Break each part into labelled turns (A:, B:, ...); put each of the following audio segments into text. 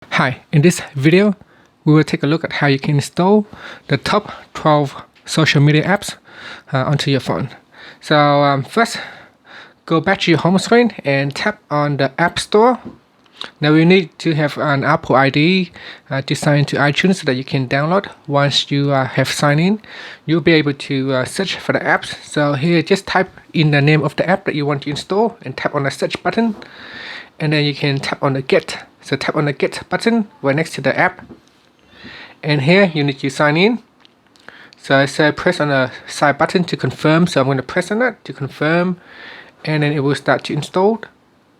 A: Hi, in this video, we will take a look at how you can install the top 12 social media apps onto your phone. So first, go back to your home screen and tap on the App Store. Now you need to have an Apple ID to sign into iTunes so that you can download. Once you have signed in, you'll be able to search for the apps. So here, just type in the name of the app that you want to install and tap on the search button. And then you can tap on the Get. So tap on the Get button right next to the app. And here you need to sign in. So I say press on the side button to confirm. So I'm going to press on that to confirm. And then it will start to install.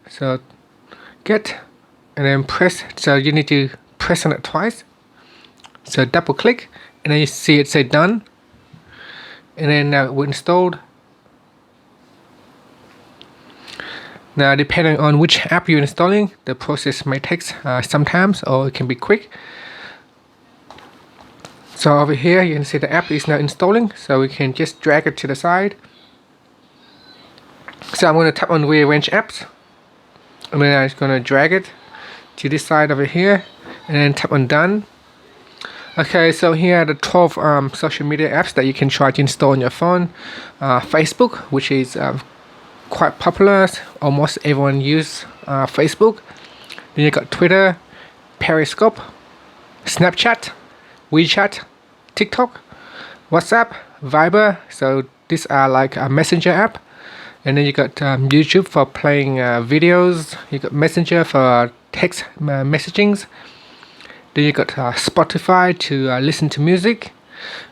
A: So Get. And then press. So you need to press on it twice. So double click. And then you see it say done. And then now it will installed. Now, depending on which app you're installing, the process may take some time, or it can be quick. So over here, you can see the app is now installing, so we can just drag it to the side. So I'm going to tap on Rearrange Apps, and then I'm just going to drag it to this side over here, and then tap on Done. Okay, so here are the 12 social media apps that you can try to install on your phone. Facebook, which is quite popular. Almost everyone uses Facebook. Then you got Twitter, Periscope, Snapchat, WeChat, TikTok, WhatsApp, Viber. So these are like a messenger app. And then you got YouTube for playing videos. You got Messenger for text messagings. Then you got Spotify to listen to music.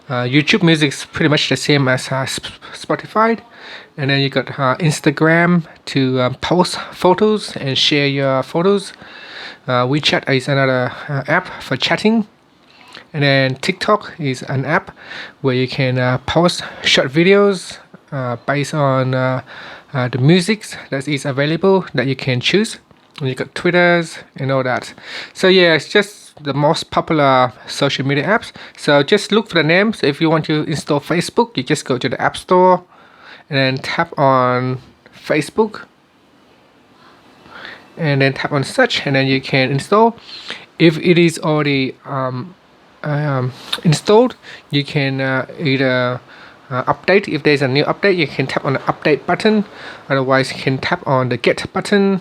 A: YouTube Music is pretty much the same as Spotify. And then you got Instagram to post photos and share your photos. WeChat is another app for chatting. And then TikTok is an app where you can post short videos based on the music that is available that you can choose. And you got Twitters and all that. So yeah, it's just the most popular social media apps. So just look for the names. If you want to install Facebook, you just go to the App Store and then tap on Facebook and then tap on search, and then you can install. If it is already installed, you can either update. If there's a new update, you can tap on the update button. Otherwise, you can tap on the Get button.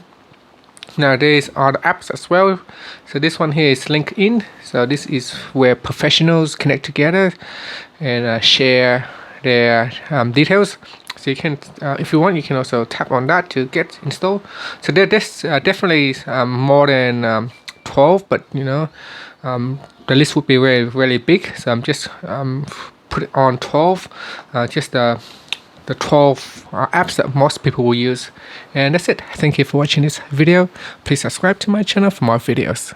A: Now there's other apps as well. So this one here is LinkedIn. So this is where professionals connect together and share their details. So you can, if you want, you can also tap on that to get installed. So there's definitely more than 12, but you know, the list would be really, really big. So I'm just put it on 12. Just the 12 apps that most people will use. And that's it. Thank you for watching this video. Please subscribe to my channel for more videos.